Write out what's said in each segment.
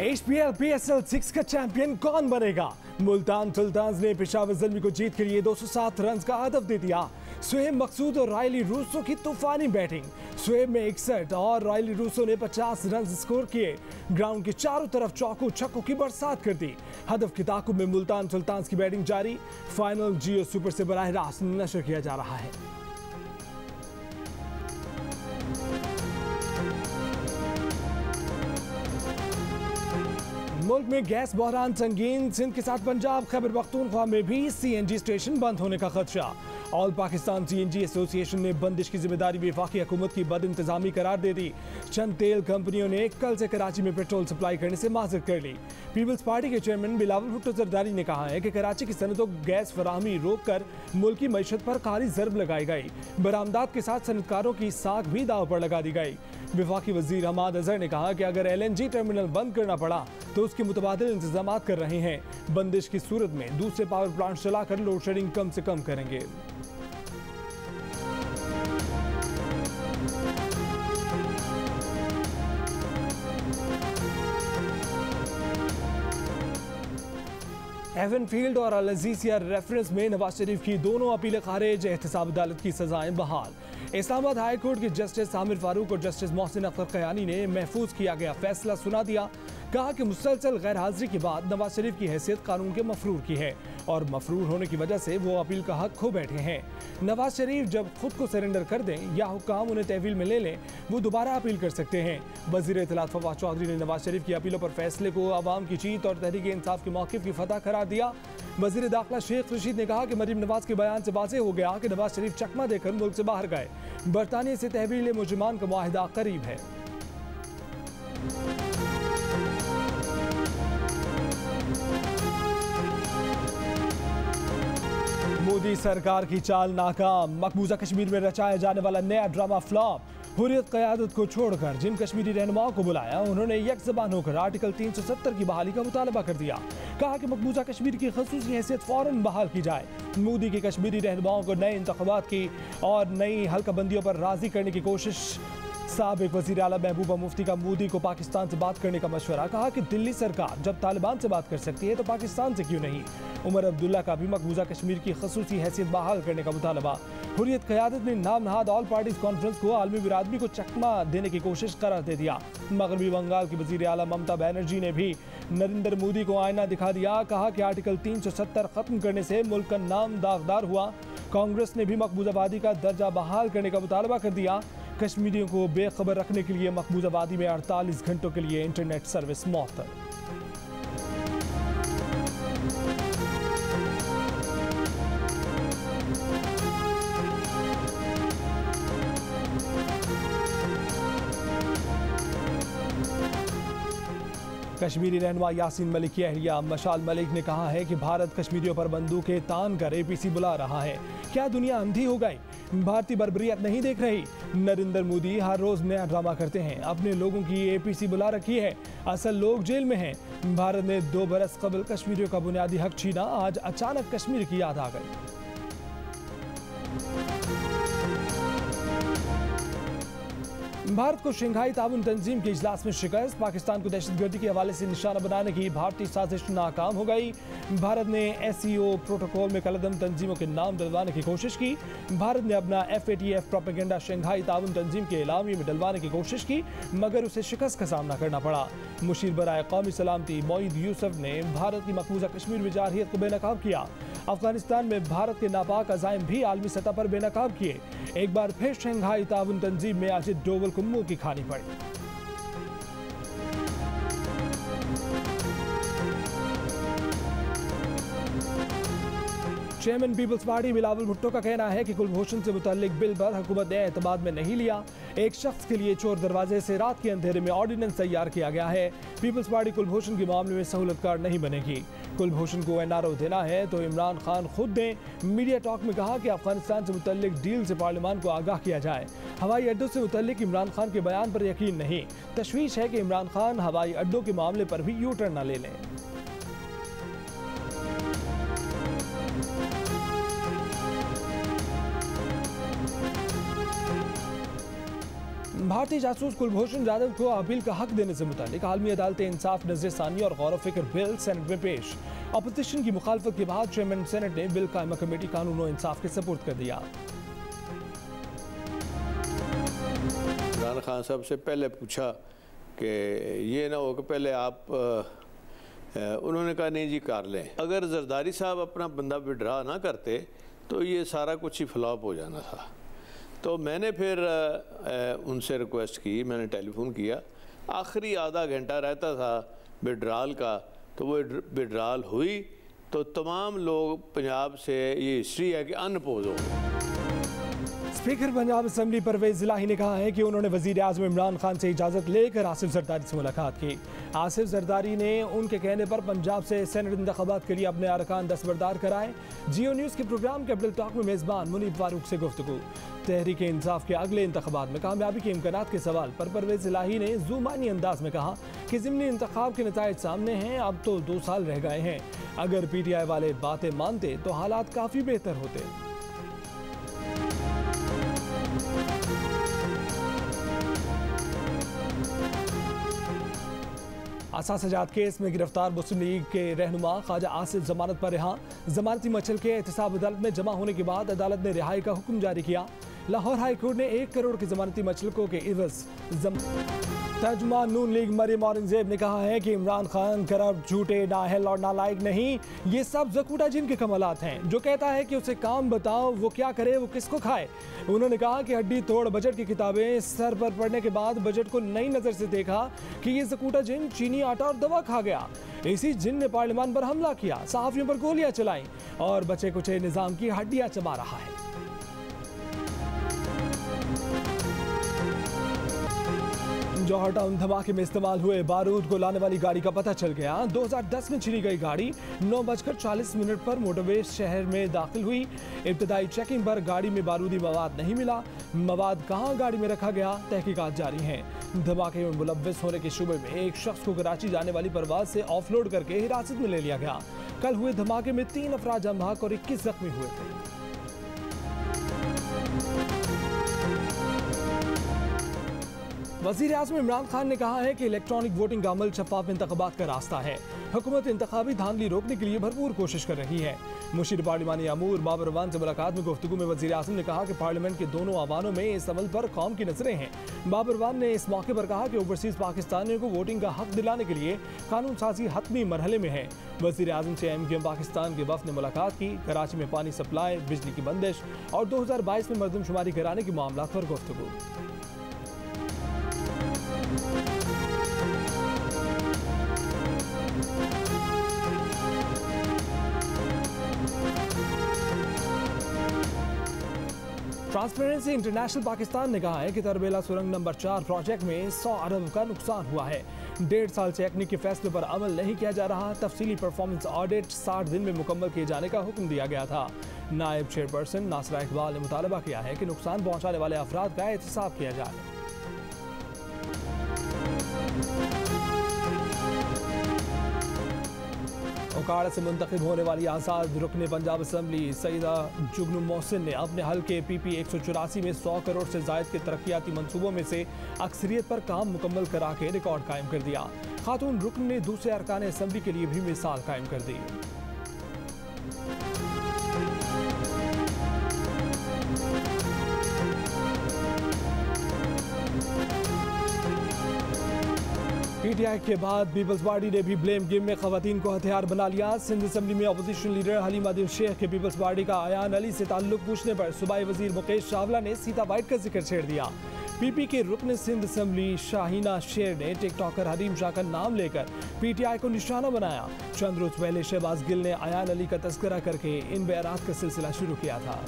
HPL PSL 6 का champion कौन बनेगा? मुल्तान सुल्तान्स ने पेशावर ज़ल्मी को जीत के लिए 207 रन का हदफ दे दिया। सुहेब मकसूद और रायली रूसो की तूफानी बैटिंग। सुहेब में 61 और रायली रूसो ने 50 रन स्कोर किए। ग्राउंड के चारों तरफ चौकों छक्कों की बरसात कर दी। हदफ के ताकुब में मुल्तान सुल्तान्स की बैटिंग जारी। फाइनल जियो सुपर से बराह रास्त नशर किया जा रहा है। मुल्क में गैस बहरान संगीन। सिंध के साथ पंजाब खैबर पख्तूनख्वा में भी CNG स्टेशन बंद होने का खदशा। ऑल पाकिस्तान CNG एसोसिएशन ने बंदिश की जिम्मेदारी वफाकी हुकूमत की बदइंतजामी करार दे दी। चंद तेल कंपनियों ने कल से कराची में पेट्रोल सप्लाई करने से माजरत कर ली। पीपल्स पार्टी के चेयरमैन बिलावल भुट्टो जरदारी ने कहा है कि कराची की सनतों गैस फराहमी रोक कर मुल्की मईशत पर कारी ज़रब लगाई गई। बरामदात के साथ सनतकारों की साख भी दाव पर लगा दी गई। वफाकी वजीर हमाद अजहर ने कहा कि अगर LNG टर्मिनल बंद करना पड़ा तो उसके मुतबादिल इंतजाम कर रहे हैं। बंदिश की सूरत में दूसरे पावर प्लांट चलाकर लोड शेडिंग कम से कम करेंगे। एवनफील्ड और अल अजीजिया रेफरेंस में नवाज शरीफ की दोनों अपीलें खारिज। एहतसाब अदालत की सजाएं बहाल। इस्लामाबाद हाई कोर्ट के जस्टिस आमिर फारूक और जस्टिस मोहसिन अख्तर कयानी ने महफूज किया गया फैसला सुना दिया। कहा कि मुसलसल गैर हाजिरी के बाद नवाज शरीफ की हैसियत कानून के मफरूर की है और मफरूर होने की वजह से वो अपील का हक खो बैठे हैं। नवाज शरीफ जब खुद को सरेंडर कर दें या हुक्काम उन्हें तहवील में ले लें, वो दोबारा अपील कर सकते हैं। वज़ीर इत्तलात फवाद चौधरी ने नवाज शरीफ की अपीलों पर फैसले को अवाम की जीत और तहरीक इंसाफ के मौक़िफ़ की फतह करार दिया। वज़ीर दाखिला शेख रशीद ने कहा कि मरीम नवाज के बयान से वाज़ेह हो गया कि नवाज शरीफ चकमा देकर मुल्क से बाहर गए। बरतानिया से तहवील मुजरिमान का मुआहिदा करीब है। मोदी सरकार की चाल नाकाम। मकबूजा कश्मीर में रचाया जाने वाला नया ड्रामा फ्लॉप। हुर्रियत क़यादत को छोड़कर जिन कश्मीरी रहनुमाओं को बुलाया, उन्होंने यकज़बान होकर आर्टिकल 370 की बहाली का मुतालबा कर दिया। कहा कि मकबूजा कश्मीर की ख़ुसूसी हैसियत फ़ौरन बहाल की जाए। मोदी की कश्मीरी रहनुमाओं को नए इंतख़ाबात की और नई हल्काबंदियों पर राज़ी करने की कोशिश। साबिक वज़ीर आला महबूबा मुफ्ती का मोदी को पाकिस्तान से बात करने का मशवरा। कहा कि दिल्ली सरकार जब तालिबान से बात कर सकती है तो पाकिस्तान से क्यों नहीं। उमर अब्दुल्ला का भी मकबूजा कश्मीर की ख़ुसूसी हैसियत बहाल करने का मुतालबा। हुर्रियत क़यादत ने नाम नहाद ऑल पार्टीज कॉन्फ्रेंस को आलमी बिरादरी को चकमा देने की कोशिश करार दे दिया। मगरबी बंगाल की वज़ीर आला ममता बनर्जी ने भी नरेंद्र मोदी को आईना दिखा दिया। कहा कि आर्टिकल 370 ख़त्म करने से मुल्क का नाम दागदार हुआ। कांग्रेस ने भी मकबूजाबादी का दर्जा बहाल करने का मुतालबा कर दिया। कश्मीरियों को बेखबर रखने के लिए मकबूजाबादी में 48 घंटों के लिए इंटरनेट सर्विस मअतल। कश्मीरी रहनुमा यासीन मलिक की अहलिया मशाल मलिक ने कहा है कि भारत कश्मीरियों पर बंदूकें तान कर APC बुला रहा है। क्या दुनिया अंधी हो गई? भारतीय बर्बरियत नहीं देख रही? नरेंद्र मोदी हर रोज नया ड्रामा करते हैं। अपने लोगों की APC बुला रखी है, असल लोग जेल में हैं। भारत ने 2 बरस कबल कश्मीरियों का बुनियादी हक छीना, आज अचानक कश्मीर की याद आ गई। भारत को शंघाई ताउन तंजीम के इजलास में शिकस्त। पाकिस्तान को दहशतगर्दी के हवाले से निशाना बनाने की भारतीय साजिश नाकाम हो गई। भारत ने SCO प्रोटोकॉल में कलदम तंजीमों के नाम डलवाने की कोशिश की। भारत ने अपना FATF प्रोपेगेंडा शंघाई ताउन तंजीम के एलामी में डलवाने की कोशिश की, मगर उसे शिकस्त का सामना करना पड़ा। मुशीर बराए कौमी सलामती मोईद यूसुफ ने भारत की मकबूजा कश्मीर में जारहियत को बेनकाब किया। अफगानिस्तान में भारत के नापाक अज़ाइम भी आलमी सतह पर बेनकाब किए। एक बार फिर शंघाई ताउन तंजीम में अजित डोवल को मुंह की खानी पड़ी। चेयरमैन पीपल्स पार्टी बिलावल भुट्टो का कहना है कि कुलभूषण से मुतल्लिक बिल पर हुकूमत ने एतमाद में नहीं लिया। एक शख्स के लिए चोर दरवाजे से रात के अंधेरे में ऑर्डिनेंस तैयार किया गया है। पीपल्स पार्टी कुलभूषण के मामले में सहूलतकार नहीं बनेगी। कुलभूषण को NRO देना है तो इमरान खान खुद दें। मीडिया टॉक में कहा कि अफगानिस्तान से मुतल्लिक डील से पार्लियामान को आगाह किया जाए। हवाई अड्डों से मुतल्लिक इमरान खान के बयान पर यकीन नहीं। तशवीश है कि इमरान खान हवाई अड्डों के मामले पर भी यू टर्न न ले लें। भारतीय जासूस कुलभूषण जाधव को अपील का हक देने से मुतालिक आलमी अदालत इंसाफ नजर सानी और गौर फिक्र बिल सेनेट में पेश। अपोजिशन की मुखालफत के बाद चेयरमैन सेनेट ने बिल कायमा कमेटी कानून और इंसाफ के सपुर्द कर दिया। इमरान खान साहब से पहले पूछा कि ये ना हो कि पहले आप उन्होंने कहा नहीं जी कर लें। अगर जरदारी साहब अपना बंदा विड्रा ना करते तो ये सारा कुछ ही फ्लॉप हो जाना था। तो मैंने फिर उनसे रिक्वेस्ट की, मैंने टेलीफोन किया, आखिरी आधा घंटा रहता था विड्राल का, तो वो विड्राल हुई तो तमाम लोग पंजाब से ये हिस्ट्री है कि अनपोज हो। स्पीकर पंजाब असेंबली परवेज इलाही ने कहा है कि उन्होंने वजीर आज़म इमरान खान से इजाज़त लेकर आसिफ जरदारी से मुलाकात की। आसिफ जरदारी ने उनके कहने पर पंजाब से सेनेट इंतखाबात के लिए अपने अरकान दस्तबरदार कराए। जियो न्यूज़ के प्रोग्राम कैपिटल टॉक में मेज़बान मुनीब फारूक से गुफ्तगू। तहरीक इंसाफ के अगले इंतखाबात में कामयाबी के इम्कानात के सवाल पर परवेज इलाही ने जुबानी अंदाज में कहा कि ज़िमनी इंतखाब के नताइज सामने हैं, अब तो 2 साल रह गए हैं। अगर PTI वाले बातें मानते तो हालात काफ़ी बेहतर होते। असासजात केस में गिरफ्तार मुस्लिम लीग के रहनुमा ख्वाजा आसिफ जमानत पर रिहा। जमानती मचल के एहतसाब अदालत में जमा होने के बाद अदालत ने रिहाई का हुक्म जारी किया। लाहौर हाई कोर्ट ने 1 करोड़ की जमानती मचलकों के इवज तर्जुमान नून लीग मरियम औरंगजेब ने कहा है कि इमरान खान करप्ट, झूठे, नाअहल और नालायक नहीं, ये सब ज़कूटा जिन के कमालात हैं। जो कहता है कि उसे काम बताओ, वो क्या करे, वो किसको खाए। उन्होंने कहा कि हड्डी तोड़ बजट की किताबें सर पर पढ़ने के बाद बजट को नई नज़र से देखा कि ये ज़कूटा जिन चीनी, आटा और दवा खा गया। इसी जिन ने पार्लियामान पर हमला किया, सहाफ़ियों पर गोलियां चलाई और बचे कुचे निज़ाम की हड्डियां चबा रहा है। जौहर टाउन धमाके में इस्तेमाल हुए बारूद को लाने वाली गाड़ी का पता चल गया। 2010 में छिनी गई गाड़ी 9:40 पर मोटरवे शहर में दाखिल हुई। इब्तदाई चेकिंग पर गाड़ी में बारूदी मवाद नहीं मिला। मवाद कहाँ गाड़ी में रखा गया, तहकीकात जारी हैं। धमाके में मुलव्विस होने के शुबे में एक शख्स को कराची जाने वाली परवाज से ऑफलोड करके हिरासत में ले लिया गया। कल हुए धमाके में 3 अफराद जान बहक और 21 जख्मी हुए थे। वज़ीर आज़म इमरान खान ने कहा है कि इलेक्ट्रॉनिक वोटिंग का अमल शफाफ इंतखाबात का रास्ता है। हुकूमत इंतखाबी धांधली रोकने के लिए भरपूर कोशिश कर रही है। मुशीर पार्लिमानी अमूर बाबर रवान से मुलाकात में गुफ्तगू में वज़ीर आज़म ने कहा कि पार्लियामेंट के दोनों आवानों में इस अमल पर कौम की नजरें हैं। बाबर रवान ने इस मौके पर कहा कि ओवरसीज़ पाकिस्तानियों को वोटिंग का हक दिलाने के लिए कानून साजी हतमी मरहले में है। वज़ीर आज़म से MQM पाकिस्तान के वफ़द ने मुलाकात की। कराची में पानी सप्लाई, बिजली की बंदिश और 2022 में मरदमशुमारी कराने के मामला पर गुफ्तगू। ट्रांसपेरेंसी इंटरनेशनल पाकिस्तान ने कहा है कि तरबेला सुरंग नंबर 4 प्रोजेक्ट में 100 अरब का नुकसान हुआ है। 1.5 साल से एक्निक के फैसले पर अमल नहीं किया जा रहा। तफसीली परफॉर्मेंस ऑडिट 60 दिन में मुकम्मल किए जाने का हुक्म दिया गया था। नायब चेयरपर्सन नासरा इकबाल ने मुतालबा किया है कि नुकसान पहुँचाने वाले अफराद का एहतसाब किया जाए। ओकाड़ा से मुंतखब होने वाली आज़ाद रुकने पंजाब असम्बली सईदा जुगनू मोहसिन ने अपने हल्के PP 184 में 100 करोड़ से जायद के तरक्याती मंसूबों में से अक्सरियत पर काम मुकम्मल करा के रिकॉर्ड कायम कर दिया। खातून रुकन ने दूसरे अरकान असम्बली के लिए भी मिसाल कायम कर दी। PTI के बाद पीपल्स पार्टी ने भी ब्लेम गेम में खवातीन को हथियार बना लिया। सिंध असम्बली में अपोजिशन लीडर हलीमा दिल शेख के पीपल्स पार्टी का अयान अली से ताल्लुक पूछने पर सूबाई वजीर मुकेश चावला ने सीता वाइट का जिक्र छेड़ दिया। PP के रुकन सिंध असम्बली शाहीना शेर ने टिकटॉकर हरीम शाह का नाम लेकर PTI को निशाना बनाया। चंद रोज पहले शहबाज गिल ने अयान अली का तस्करा करके इन बयानात का सिलसिला शुरू किया था।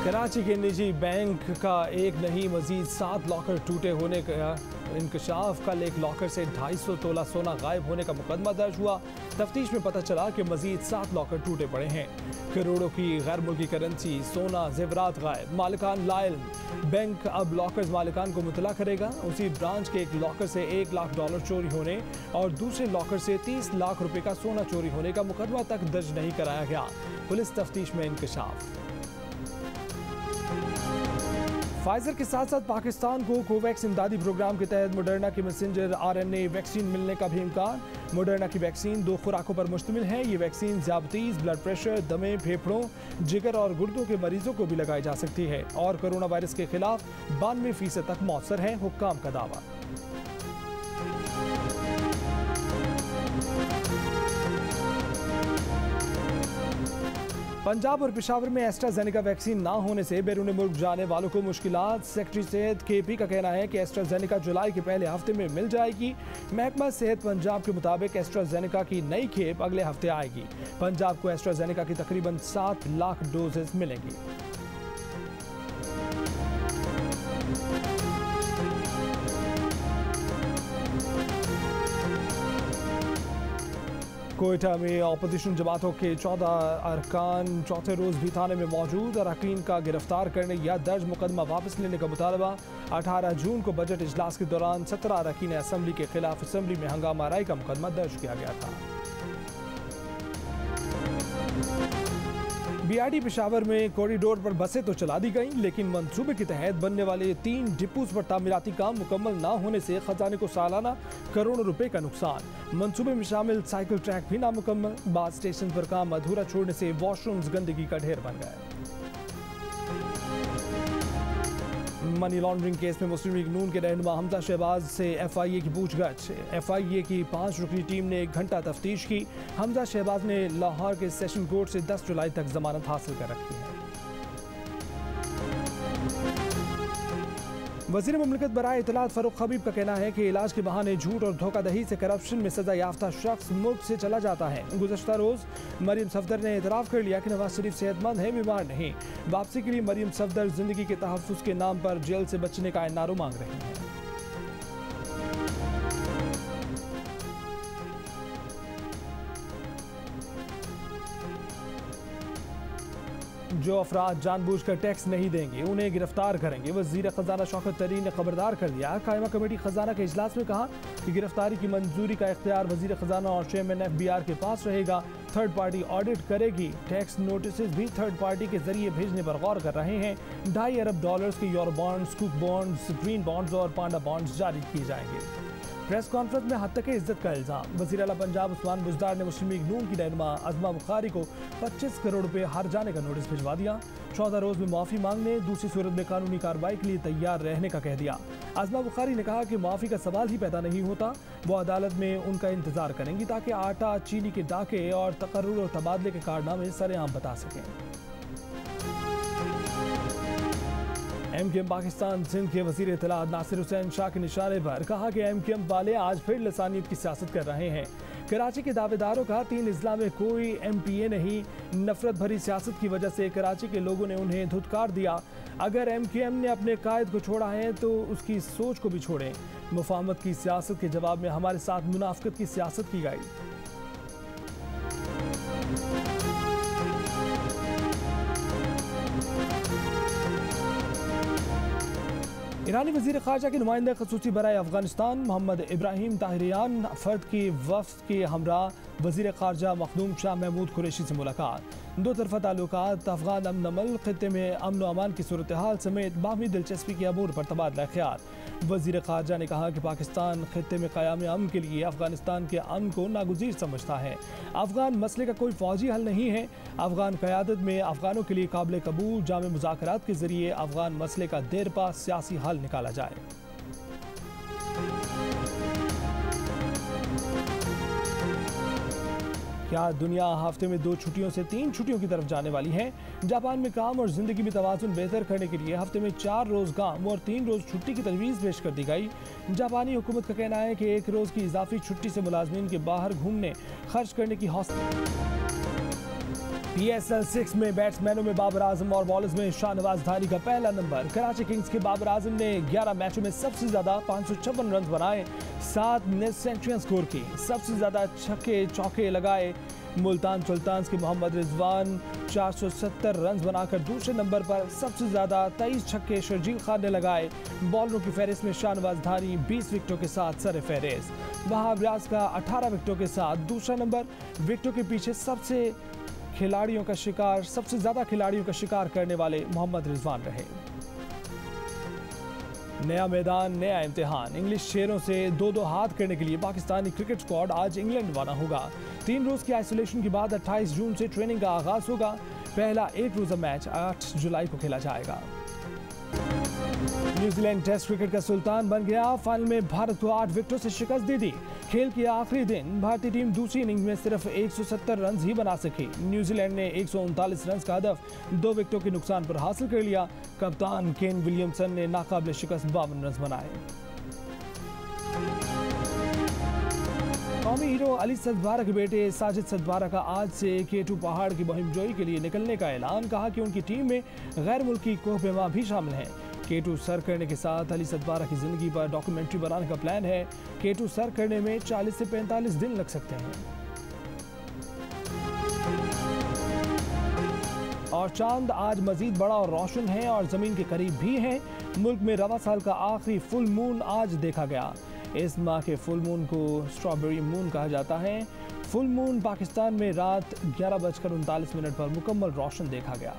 कराची के निजी बैंक का एक नहीं मजीद 7 लॉकर टूटे होने का इंकशाफ। कल एक लॉकर से 250 तोला सोना गायब होने का मुकदमा दर्ज हुआ। तफ्तीश में पता चला कि मजीद 7 लॉकर टूटे पड़े हैं। करोड़ों की गैर मुल्की करेंसी, सोना, जेवरात गायब। मालिकान लाइल। बैंक अब लॉकर्स मालिकान को मुतला करेगा। उसी ब्रांच के एक लॉकर से $1 लाख चोरी होने और दूसरे लॉकर से 30 लाख रुपए का सोना चोरी होने का मुकदमा तक दर्ज नहीं कराया गया। पुलिस तफ्तीश में इंकशाफ। फाइजर के साथ साथ पाकिस्तान को कोवैक्स इमदादी प्रोग्राम के तहत मोडर्ना की मैसेंजर आरएनए वैक्सीन मिलने का भी इम्कान। मोडर्ना की वैक्सीन 2 खुराकों पर मुश्तमिल है। ये वैक्सीन ज़ियाबतीस, ब्लड प्रेशर, दमे, फेफड़ों, जिगर और गुर्दों के मरीजों को भी लगाई जा सकती है और कोरोना वायरस के खिलाफ 92% तक मौसर है, हुक्काम का दावा। पंजाब और पेशावर में एस्ट्राजेनेका वैक्सीन ना होने से बैरून मुल्क जाने वालों को मुश्किलात। सेक्रेटरी सेहत KP का कहना है कि एस्ट्राजेनेका जुलाई के पहले हफ्ते में मिल जाएगी। महकमा सेहत पंजाब के मुताबिक एस्ट्राजेनेका की नई खेप अगले हफ्ते आएगी। पंजाब को एस्ट्राजेनेका की तकरीबन 7 लाख डोजेस मिलेंगी। कोयटा में अपोजिशन जमातों के 14 अरकान चौथे रोज़ भी थाने में मौजूद। अरकान का गिरफ्तार करने या दर्ज मुकदमा वापस लेने का मुतालबा। 18 जून को बजट इजलास के दौरान 17 अरकान असम्बली के खिलाफ असम्बली में हंगामा आराई का मुकदमा दर्ज किया गया था। BRD पेशावर में कॉरिडोर पर बसें तो चला दी गई, लेकिन मंसूबे के तहत बनने वाले 3 डिपोज पर तामीराती काम मुकम्मल ना होने से खजाने को सालाना करोड़ों रुपए का नुकसान। मंसूबे में शामिल साइकिल ट्रैक भी नामुकम्मल। बाद स्टेशन पर काम अधूरा छोड़ने से वॉशरूम्स गंदगी का ढेर बन गए। मनी लॉन्ड्रिंग केस में मुस्लिम लीग नून के रहनुमा हमजा शहबाज से FIA की पूछगछ। FIA की 5 रुकनी टीम ने 1 घंटा तफ्तीश की। हमजा शहबाज ने लाहौर के सेशन कोर्ट से 10 जुलाई तक जमानत हासिल कर रखी है। वज़ीर मुमलिकत बराए इत्तलात फ़ारूक हबीब का कहना है कि इलाज के बहाने झूठ और धोखाधड़ी से करप्शन में सजा याफ्ता शख्स मुल्क से चला जाता है। गुज़श्ता रोज़ मरियम सफदर ने एतराफ़ कर लिया कि नवाज शरीफ सेहतमंद है, बीमार नहीं। वापसी के लिए मरियम सफदर जिंदगी के तहफ़्फ़ुज़ के नाम पर जेल से बचने का एनआरओ मांग रही हैं। जो अफराद जानबूझकर टैक्स नहीं देंगे उन्हें गिरफ्तार करेंगे। वज़ीर ख़जाना शौकत तरीन ने खबरदार कर दिया। कायमा कमेटी ख़जाना के इजलास में कहा कि गिरफ्तारी की मंजूरी का इख्तियार वज़ीर ख़जाना और चेयरमैन FBR के पास रहेगा। थर्ड पार्टी ऑडिट करेगी। टैक्स नोटिस भी थर्ड पार्टी के जरिए भेजने पर गौर कर रहे हैं। $2.5 अरब के euro bonds, cook bonds, green bonds और पांडा बॉन्ड्स जारी किए जाएंगे। प्रेस कॉन्फ्रेंस में हद तक इज्जत का इल्जाम। वज़ीर आला पंजाब उस्मान बुज़दार ने मुस्लिम लीग नून की रहनुमा अज़मा बुखारी को 25 करोड़ रुपए हार जाने का नोटिस भिजवा दिया। 14 रोज़ में माफ़ी मांगने, दूसरी सूरत में कानूनी कार्रवाई के लिए तैयार रहने का कह दिया। अज़मा बुखारी ने कहा कि माफ़ी का सवाल ही पैदा नहीं होता। वो अदालत में उनका इंतजार करेंगी ताकि आटा चीनी के डाके और तकर्रुर और तबादले के कारनामे सरेआम बता सकें। MKM पाकिस्तान सिंध के वज़ीर इत्तलात नासिर हुसैन शाह के निशाने पर कहा कि MKM वाले आज फिर लसानियत की सियासत कर रहे हैं। कराची के दावेदारों का 3 अजला में कोई MPA नहीं। नफरत भरी सियासत की वजह से कराची के लोगों ने उन्हें धुतकार दिया। अगर MKM ने अपने कायद को छोड़ा है तो उसकी सोच को भी छोड़ें। मुफाहमत की सियासत के जवाब में हमारे साथ मुनाफिकत की सियासत की गई। ईरानी वज़ीर ख़ारजा के नुमाइंदे ख़ुसूसी बराए अफ़गानिस्तान मोहम्मद इब्राहिम ताहिरियान फ़र्द के वफ़द के हमरा वज़ीर ख़ारजा मखदूम शाह महमूद कुरैशी से मुलाकात। 2 तरफ़ा ताल्लुकात, अफ़गान अमन अमल, ख़ित्ते में अमन व अमान की सूरत हाल समेत बाहमी दिलचस्पी के अमूर पर तबादला ख्याल। वज़ीर ख़ारजा ने कहा कि पाकिस्तान ख़ित्ते में क़याम अमन के लिए अफ़गानिस्तान के अमन को नागुज़ीर समझता है। अफ़गान मसले का कोई फ़ौजी हल नहीं है। अफ़गान क़यादत में अफ़गानों के लिए काबिल कबूल जामे मुज़ाकरात के ज़रिए अफ़गान मसले का देरपा सियासी हल निकाला जाए। क्या दुनिया हफ्ते में 2 छुट्टियों से 3 छुट्टियों की तरफ जाने वाली है? जापान में काम और जिंदगी में तवाज़ुन बेहतर करने के लिए हफ्ते में 4 रोज़ काम और 3 रोज़ छुट्टी की तजवीज़ पेश कर दी गई। जापानी हुकूमत का कहना है कि 1 रोज़ की इजाफी छुट्टी से मुलाजमीन के बाहर घूमने खर्च करने की हौसला। PSL 6 में बैट्समैनों में बाबर आजम और बॉलर्स में शाहनवाज धारी का पहला नंबर। कराची किंग्स के बाबर आजम ने 11 मैचों में सबसे ज्यादा 556 रन बनाए, 7 नेट सेंचुरियां स्कोर की, सबसे ज्यादा छक्के चौके लगाए। मुल्तान सुल्तान्स के मोहम्मद रिजवान 470 रन बनाकर दूसरे नंबर पर, सबसे ज्यादा 23 छक्के शर्जील खान ने लगाए। बॉलरों की फहरिस्त में शाहनवाज धारी 20 विकेटों के साथ सर फहरिस्त। वहाब रियाज का 18 विकेटों के साथ दूसरा नंबर। विकेटों के पीछे सबसे सबसे ज्यादा खिलाड़ियों का शिकार करने वाले मोहम्मद रिजवान रहे। नया मैदान, नया इम्तिहान। इंग्लिश शेरों से 2-2 हाथ करने के लिए पाकिस्तानी क्रिकेट स्क्वाड आज इंग्लैंड रवाना होगा। 3 रोज की आइसोलेशन के बाद 28 जून से ट्रेनिंग का आगाज होगा। पहला एक रोजा मैच 8 जुलाई को खेला जाएगा। न्यूजीलैंड टेस्ट क्रिकेट का सुल्तान बन गया। फाइनल में भारत को 8 विकेटों से शिकस्त दे दी। खेल के आखिरी दिन भारतीय टीम दूसरी इनिंग्स में सिर्फ 170 रन ही बना सकी। न्यूजीलैंड ने 139 रन का हदफ 2 विकेटों के नुकसान पर हासिल कर लिया। कप्तान केन विलियमसन ने नाकाबिले शिकस्त 52 रन बनाए। कौमी हीरो अली सदबारा के बेटे साजिद सदबारा का आज से K2 पहाड़ की मुहिमजोई के लिए निकलने का ऐलान। कहा कि उनकी टीम में गैर मुल्की कोहपेमा भी शामिल हैं। K2 सर करने के साथ अली सदबारा की जिंदगी पर डॉक्यूमेंट्री बनाने का प्लान है। K2 सर करने में 40 से 45 दिन लग सकते हैं। और चांद आज मजीद बड़ा और रोशन है और जमीन के करीब भी है। मुल्क में रवा साल का आखिरी फुल मून आज देखा गया। इस माह के फुल मून को स्ट्रॉबेरी मून कहा जाता है। फुल मून पाकिस्तान में रात 11:39 पर मुकम्मल रोशन देखा गया।